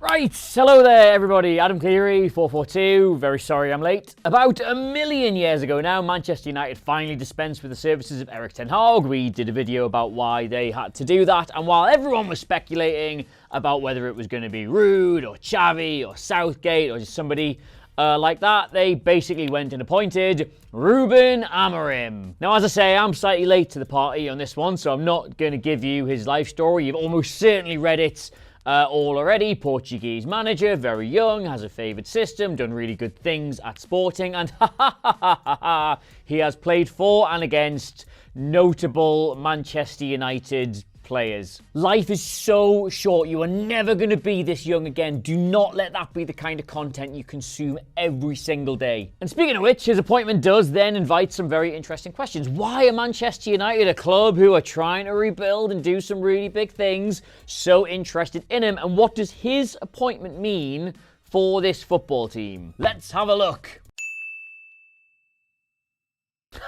Right, hello there everybody, Adam Clery, FourFourTwo, very sorry I'm late. About 1,000,000 years ago now, Manchester United finally dispensed with the services of 𝗘𝗫𝗧𝗏. We did a video about why they had to do that, and while everyone was speculating about whether it was going to be Ruud or Xavi or Southgate or just somebody like that, they basically went and appointed Ruben Amorim. Now, as I say, I'm slightly late to the party on this one, so I'm not going to give you his life story. You've almost certainly read it all already. Portuguese manager, very young, has a favoured system, done really good things at Sporting, and he has played for and against notable Manchester United players. Life is so short. You are never going to be this young again. Do not let that be the kind of content you consume every single day. And speaking of which, his appointment does then invite some very interesting questions. Why are Manchester United, a club who are trying to rebuild and do some really big things, so interested in him? And what does his appointment mean for this football team? Let's have a look.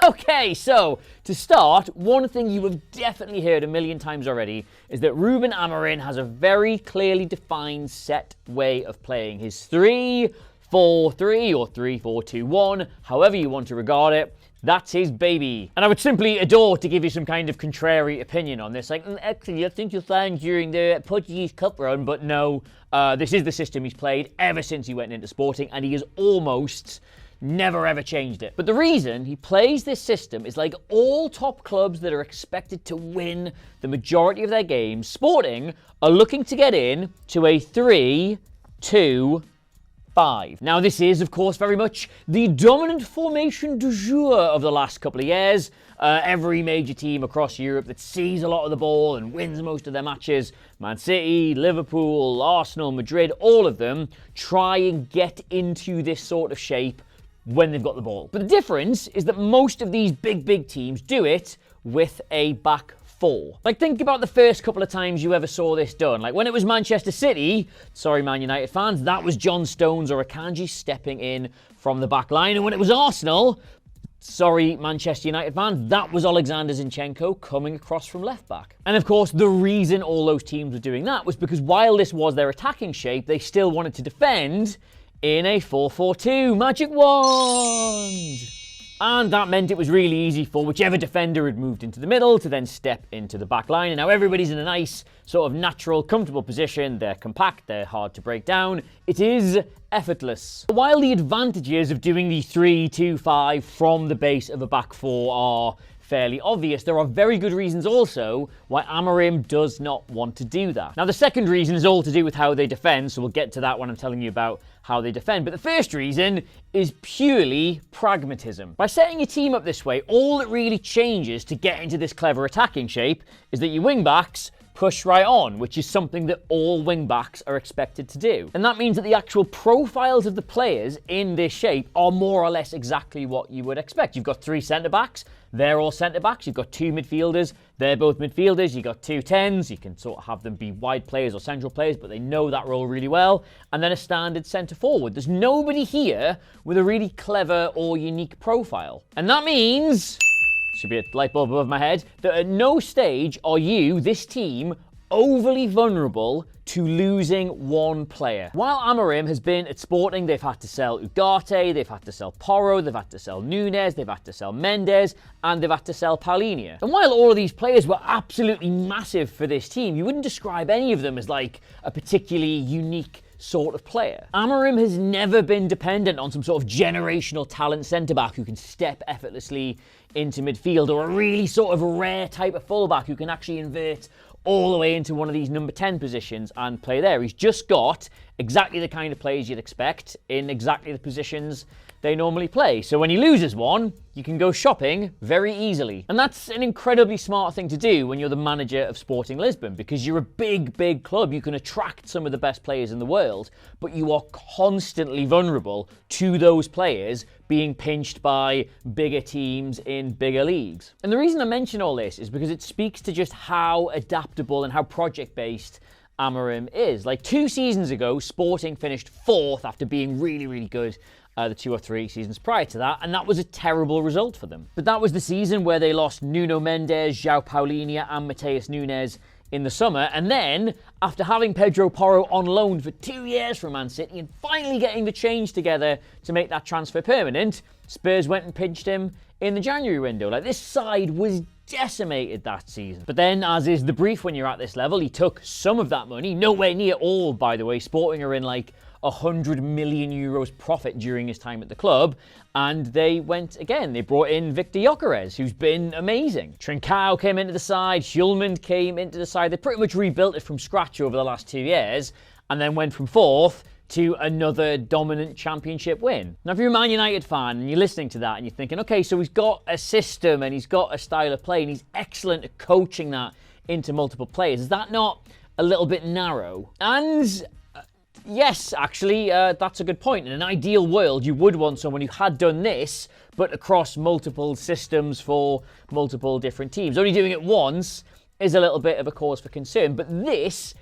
Okay, so to start, one thing you have definitely heard 1,000,000 times already is that Ruben Amorim has a very clearly defined set way of playing. His 3-4-3 or 3-4-2-1, however you want to regard it, that's his baby. And I would simply adore to give you some kind of contrary opinion on this. Like, actually, I think you'll find during the Portuguese Cup run, but no, this is the system he's played ever since he went into Sporting, and he has almost never ever changed it. But the reason he plays this system is like all top clubs that are expected to win the majority of their games, Sporting are looking to get in to a 3-2-5. Now, this is, of course, very much the dominant formation du jour of the last couple of years. Every major team across Europe that sees a lot of the ball and wins most of their matches, Man City, Liverpool, Arsenal, Madrid, all of them try and get into this sort of shape when they've got the ball. But the difference is that most of these big teams do it with a back four. Like, think about the first couple of times you ever saw this done. Like, when it was Manchester City, sorry Man United fans, that was John Stones or Akanji stepping in from the back line. And when it was Arsenal, sorry Manchester United fans, that was Alexander Zinchenko coming across from left back. And of course, the reason all those teams were doing that was because while this was their attacking shape, they still wanted to defend in a 4-4-2 magic wand. And that meant it was really easy for whichever defender had moved into the middle to then step into the back line. And now everybody's in a nice, sort of natural, comfortable position. They're compact, they're hard to break down. It is effortless. While the advantages of doing the 3-2-5 from the base of a back four are fairly obvious, there are very good reasons also why Amorim does not want to do that. Now, the second reason is all to do with how they defend, so we'll get to that when I'm telling you about how they defend. But the first reason is purely pragmatism. By setting your team up this way, all that really changes to get into this clever attacking shape is that your wing-backs push right on, which is something that all wing-backs are expected to do. And that means that the actual profiles of the players in this shape are more or less exactly what you would expect. You've got 3 centre-backs, they're all centre-backs. You've got 2 midfielders, they're both midfielders. You've got 2 10s, you can sort of have them be wide players or central players, but they know that role really well. And then a standard centre-forward. There's nobody here with a really clever or unique profile. And that means, should be a light bulb above my head, that at no stage are you, this team, overly vulnerable to losing one player. While Amorim has been at Sporting, they've had to sell Ugarte, they've had to sell Porro, they've had to sell Núñez, they've had to sell Mendes, and they've had to sell Palhinha. And while all of these players were absolutely massive for this team, you wouldn't describe any of them as like a particularly unique sort of player. Amorim has never been dependent on some sort of generational talent centre-back who can step effortlessly into midfield, or a really sort of rare type of fullback who can actually invert all the way into one of these number 10 positions and play there. He's just got exactly the kind of players you'd expect in exactly the positions they normally play. So when he loses one, you can go shopping very easily. And that's an incredibly smart thing to do when you're the manager of Sporting Lisbon, because you're a big club. You can attract some of the best players in the world, but you are constantly vulnerable to those players being pinched by bigger teams in bigger leagues. And the reason I mention all this is because it speaks to just how adaptable and how project-based Amorim is. Like 2 seasons ago, Sporting finished 4th after being really good the 2 or 3 seasons prior to that, and that was a terrible result for them. But that was the season where they lost Nuno Mendes, João Palhinha, and Matheus Nunes in the summer, and then after having Pedro Porro on loan for 2 years from Man City and finally getting the change together to make that transfer permanent, Spurs went and pinched him in the January window. Like, this side was decimated that season. But then, as is the brief when you're at this level, he took some of that money, nowhere near all, by the way. Sporting are in like 100 million euros profit during his time at the club, and they went again. They brought in 𝗘𝗫𝗧𝗥𝗔, who's been amazing. Trincao came into the side, 𝗘𝗫𝗧𝗏 came into the side. They pretty much rebuilt it from scratch over the last 2 years, and then went from fourth to another dominant championship win. Now, if you're a Man United fan and you're listening to that and you're thinking, okay, so he's got a system and he's got a style of play and he's excellent at coaching that into multiple players, is that not a little bit narrow? And yes, actually, that's a good point. In an ideal world, you would want someone who had done this, but across multiple systems for multiple different teams. Only doing it once is a little bit of a cause for concern. But this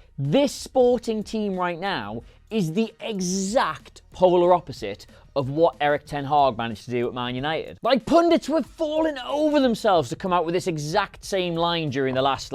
Sporting team right now is the exact polar opposite of what Erik ten Hag managed to do at Man United. Like, pundits were falling over themselves to come out with this exact same line during the last,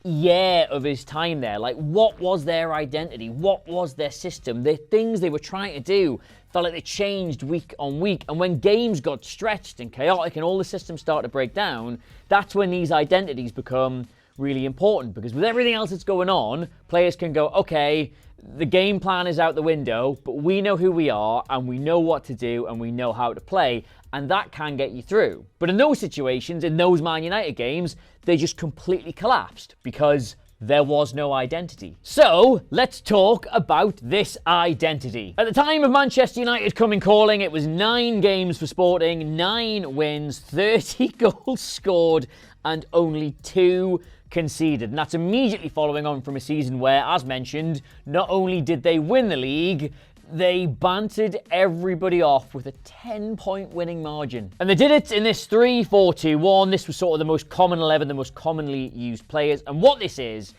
year of his time there. Like, what was their identity? What was their system? The things they were trying to do felt like they changed week on week. And when games got stretched and chaotic and all the systems start to break down, that's when these identities become really important. Because with everything else that's going on, players can go, okay, the game plan is out the window, but we know who we are and we know what to do and we know how to play, and that can get you through. But in those situations, in those Man United games, they just completely collapsed because there was no identity. So let's talk about this identity. At the time of Manchester United coming calling, it was 9 games for Sporting, 9 wins, 30 goals scored, and only 2 conceded. And that's immediately following on from a season where, as mentioned, not only did they win the league, they bantered everybody off with a 10-point winning margin. And they did it in this 3-4-2-1. This was sort of the most common 11, the most commonly used players. And what this is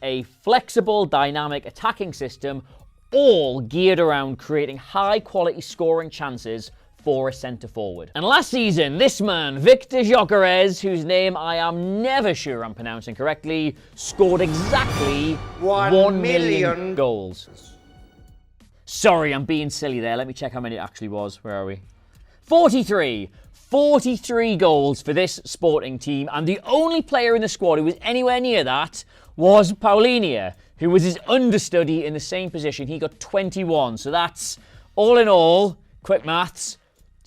a flexible, dynamic attacking system, all geared around creating high-quality scoring chances for a centre-forward. And last season, this man, 𝗘𝗫𝗧𝗏𝗏, whose name I am never sure I'm pronouncing correctly, scored exactly 1 million goals. Sorry, I'm being silly there. Let me check how many it actually was. Where are we? 43. 43 goals for this Sporting team, and the only player in the squad who was anywhere near that was Paulinho, who was his understudy in the same position. He got 21, so that's, all in all, quick maths,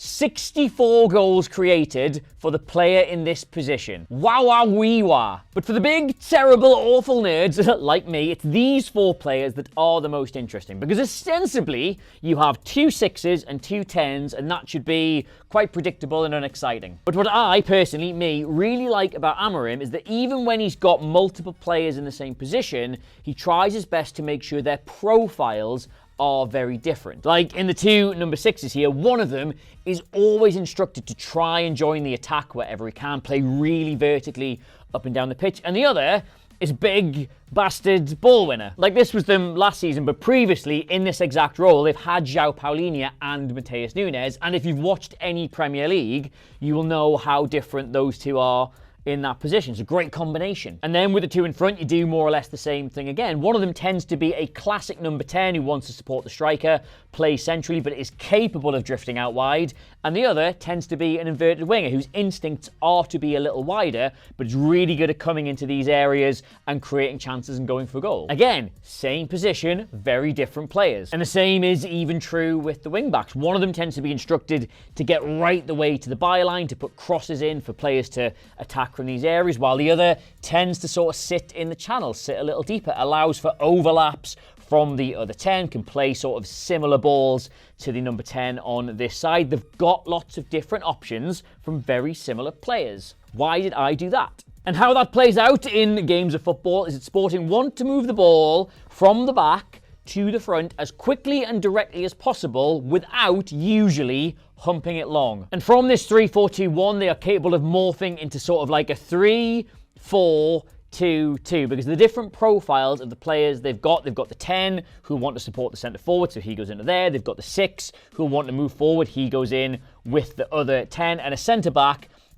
64 goals created for the player in this position. Wow. But for the big, terrible, awful nerds like me, it's these 4 players that are the most interesting. Because ostensibly, you have 2 6s and 2 10s, and that should be quite predictable and unexciting. But what I, personally, really like about Amorim is that even when he's got multiple players in the same position, he tries his best to make sure their profiles are very different. Like in the 2 number 6s here, one of them is always instructed to try and join the attack wherever he can, play really vertically up and down the pitch, and the other is big bastard ball winner. Like, this was them last season, but previously in this exact role, they've had João Paulinho and Matheus Nunes, and if you've watched any Premier League, you will know how different those two are in that position. It's a great combination. And then with the 2 in front, you do more or less the same thing again. One of them tends to be a classic number 10 who wants to support the striker, play centrally, but is capable of drifting out wide. And the other tends to be an inverted winger whose instincts are to be a little wider, but is really good at coming into these areas and creating chances and going for goal. Again, same position, very different players. And the same is even true with the wing-backs. One of them tends to be instructed to get right the way to the byline, to put crosses in for players to attack from these areas, while the other tends to sort of sit in the channel, sit a little deeper, allows for overlaps from the other 10, can play sort of similar balls to the number 10 on this side. They've got lots of different options from very similar players. Why did I do that? And how that plays out in games of football is that Sporting want to move the ball from the back to the front as quickly and directly as possible without usually humping it long. And from this 3-4-2-1, they are capable of morphing into sort of like a 3-4-2-2 because the different profiles of the players they've got the 10 who want to support the centre forward, so he goes into there. They've got the 6 who want to move forward, he goes in with the other 10, and a centre back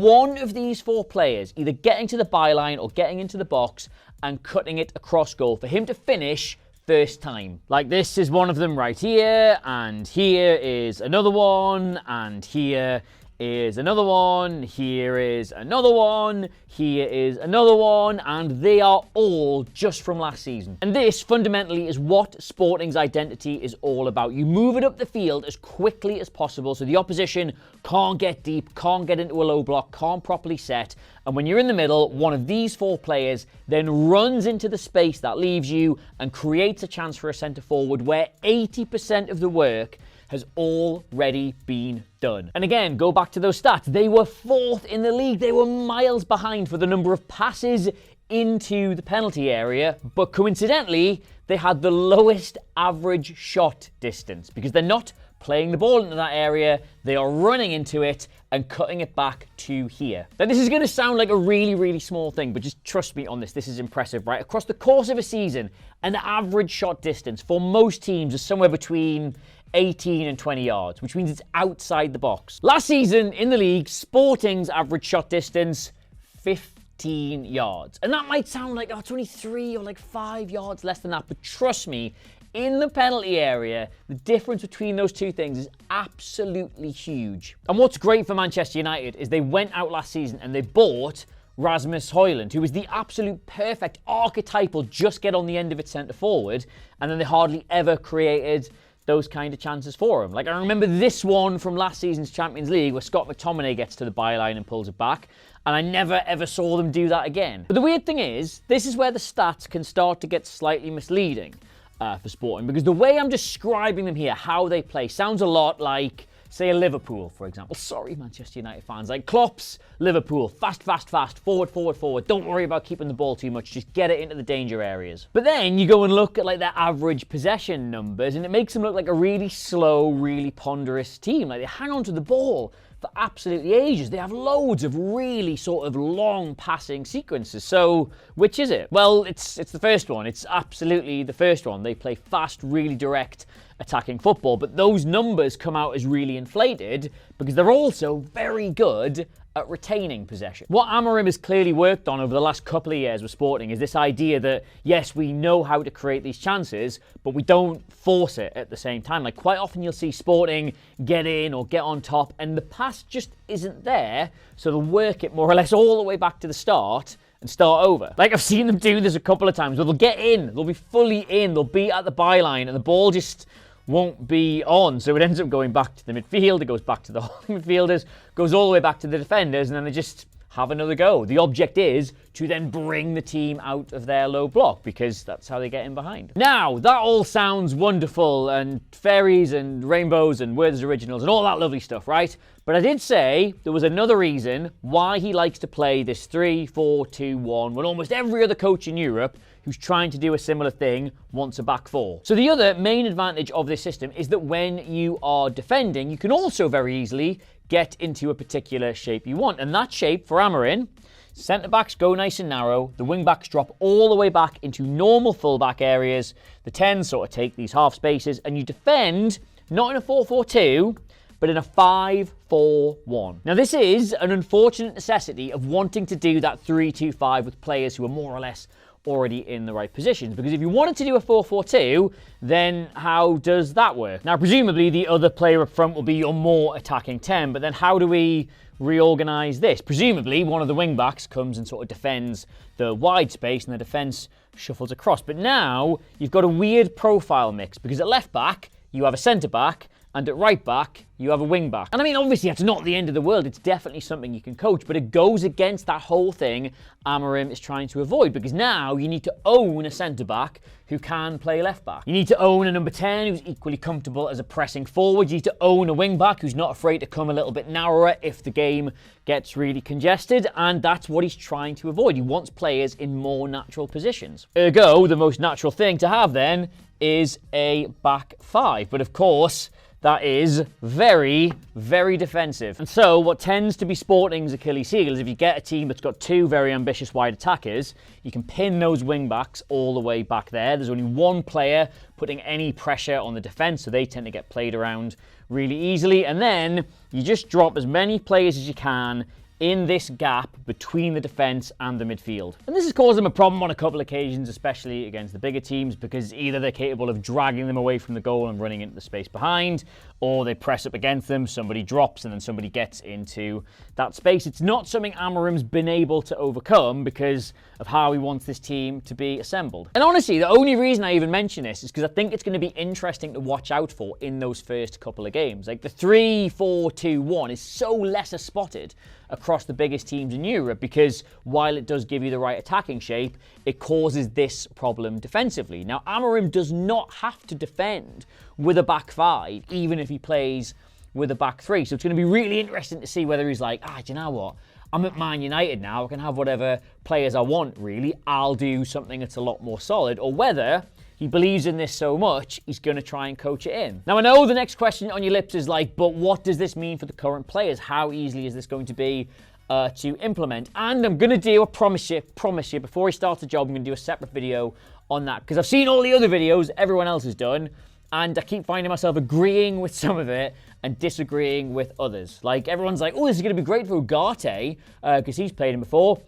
one of these 4 players either getting to the byline or getting into the box and cutting it across goal for him to finish first time. Like, this is one of them right here, and here is another one, and here is another one, here is another one, here is another one, and they are all just from last season. And this fundamentally is what Sporting's identity is all about. You move it up the field as quickly as possible so the opposition can't get deep, can't get into a low block, can't properly set, and when you're in the middle, one of these 4 players then runs into the space that leaves you and creates a chance for a centre forward where 80% of the work has already been done. And again, go back to those stats. They were 4th in the league. They were miles behind for the number of passes into the penalty area, but coincidentally, they had the lowest average shot distance because they're not playing the ball into that area, they are running into it and cutting it back to here. Now, this is going to sound like a really, really small thing, but just trust me on this. This is impressive, right? Across the course of a season, an average shot distance for most teams is somewhere between 18 and 20 yards, which means it's outside the box. Last season in the league, Sporting's average shot distance, 15 yards. And that might sound like, oh, it's only 3 or like 5 yards less than that, but trust me, in the penalty area, the difference between those two things is absolutely huge. And what's great for Manchester United is they went out last season and they bought Rasmus Højlund, who was the absolute perfect archetypal just get on the end of it centre forward, and then they hardly ever created those kind of chances for him. Like, I remember this one from last season's Champions League where 𝗕𝗏𝗏𝗧𝗏 gets to the byline and pulls it back, and I never ever saw them do that again. But the weird thing is, this is where the stats can start to get slightly misleading for Sporting, because the way I'm describing them here, how they play, sounds a lot like, say, a Liverpool, for example. Sorry, Manchester United fans. Like Klopp's Liverpool. Fast, fast, fast. Forward, forward, forward. Don't worry about keeping the ball too much. Just get it into the danger areas. But then you go and look at like their average possession numbers and it makes them look like a really slow, really ponderous team. Like they hang on to the ball for absolutely ages. They have loads of really sort of long passing sequences. So which is it? Well, it's the first one. It's absolutely the first one. They play fast, really direct attacking football, but those numbers come out as really inflated because they're also very good at retaining possession. What Amorim has clearly worked on over the last couple of years with Sporting is this idea that, yes, we know how to create these chances, but we don't force it at the same time. Like, quite often you'll see Sporting get in or get on top, and the pass just isn't there, so they'll work it more or less all the way back to the start and start over. Like, I've seen them do this a couple of times where they'll get in, they'll be fully in, they'll be at the byline, and the ball just won't be on, so it ends up going back to the midfield, it goes back to the midfielders, goes all the way back to the defenders, and then they just have another go. The object is to then bring the team out of their low block, because that's how they get in behind. Now, that all sounds wonderful, and fairies and rainbows and Werther's originals and all that lovely stuff, right? But I did say there was another reason why he likes to play this 3-4-2-1 when almost every other coach in Europe who's trying to do a similar thing wants a back four. So the other main advantage of this system is that when you are defending, you can also very easily get into a particular shape you want. And that shape for Amorim, centre-backs go nice and narrow, the wing-backs drop all the way back into normal full-back areas, the 10s sort of take these half spaces, and you defend not in a 4-4-2, but in a 5-4-1. Now, this is an unfortunate necessity of wanting to do that 3-2-5 with players who are more or less already in the right positions, because if you wanted to do a 4-4-2, then how does that work? Now, presumably the other player up front will be your more attacking 10, but then how do we reorganize this? Presumably one of the wing backs comes and sort of defends the wide space and the defense shuffles across. But now you've got a weird profile mix, because at left back you have a centre back, and at right back, you have a wing back. And I mean, obviously, that's not the end of the world. It's definitely something you can coach, but it goes against that whole thing Amorim is trying to avoid, because now you need to own a centre-back who can play left-back. You need to own a number 10 who's equally comfortable as a pressing forward. You need to own a wing-back who's not afraid to come a little bit narrower if the game gets really congested, and that's what he's trying to avoid. He wants players in more natural positions. Ergo, the most natural thing to have then is a back five. But of course, that is very, very defensive. And so what tends to be Sporting's Achilles heel is if you get a team that's got two very ambitious wide attackers, you can pin those wing backs all the way back there. There's only one player putting any pressure on the defence, so they tend to get played around really easily. And then you just drop as many players as you can in this gap between the defence and the midfield. And this has caused them a problem on a couple of occasions, especially against the bigger teams, because either they're capable of dragging them away from the goal and running into the space behind, or they press up against them, somebody drops, and then somebody gets into that space. It's not something Amorim's been able to overcome because of how he wants this team to be assembled. And honestly, the only reason I even mention this is because I think it's going to be interesting to watch out for in those first couple of games. Like, the 3-4-2-1 is so lesser spotted across the biggest teams in Europe because while it does give you the right attacking shape, it causes this problem defensively. Now, Amorim does not have to defend with a back five, even if he plays with a back three. So it's going to be really interesting to see whether he's like, do you know what? I'm at Man United now. I can have whatever players I want, really. I'll do something that's a lot more solid. Or whether he believes in this so much, he's going to try and coach it in. Now, I know the next question on your lips is like, but what does this mean for the current players? How easily is this going to be to implement? And I'm going to do, I promise you, before he starts the job, I'm going to do a separate video on that. Because I've seen all the other videos everyone else has done, and I keep finding myself agreeing with some of it and disagreeing with others. Like, everyone's like, oh, this is going to be great for 𝗘𝗫𝗧𝗏 because he's played him before.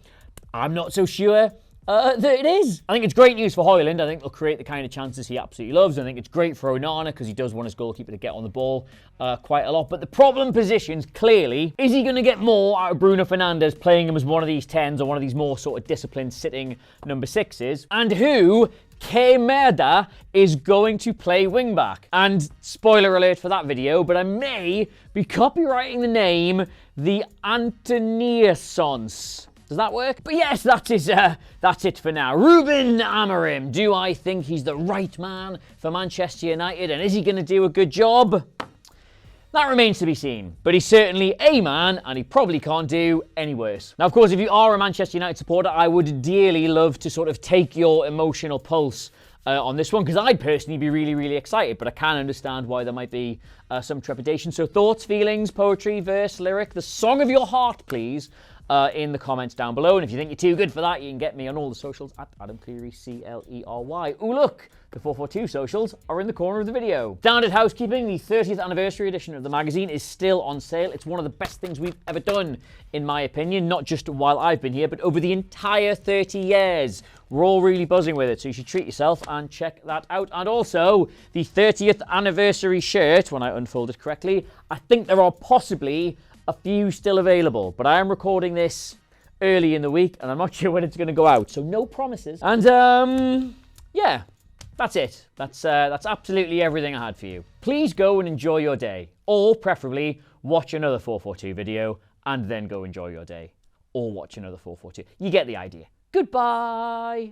I'm not so sure that it is. I think it's great news for Højlund. I think it'll create the kind of chances he absolutely loves. I think it's great for Onana because he does want his goalkeeper to get on the ball quite a lot. But the problem positions, clearly, is he going to get more out of Bruno Fernandes playing him as one of these 10s or one of these more sort of disciplined sitting number 6s? And who 𝗘𝗫𝗧𝗏 is going to play wingback. And spoiler alert for that video, but I may be copywriting the name the 𝗕𝗫𝗠𝗠s. Does that work? But yes, that's it for now. Ruben Amorim. Do I think he's the right man for Manchester United? And is he going to do a good job? That remains to be seen. But he's certainly a man, and he probably can't do any worse. Now, of course, if you are a Manchester United supporter, I would dearly love to sort of take your emotional pulse on this one, because I'd personally be really, really excited, but I can understand why there might be some trepidation. So thoughts, feelings, poetry, verse, lyric, the song of your heart, please, in the comments down below. And if you think you're too good for that, you can get me on all the socials at Adam Clery, Clery. Ooh, look, the 442 socials are in the corner of the video. Standard housekeeping, the 30th anniversary edition of the magazine is still on sale. It's one of the best things we've ever done, in my opinion, not just while I've been here, but over the entire 30 years. We're all really buzzing with it, so you should treat yourself and check that out. And also, the 30th anniversary shirt, when I unfold it correctly, I think there are possibly a few still available, but I am recording this early in the week, and I'm not sure when it's going to go out, so no promises. And, yeah, that's it. That's absolutely everything I had for you. Please go and enjoy your day, or preferably watch another 442 video, and then go enjoy your day, or watch another 442. You get the idea. Goodbye!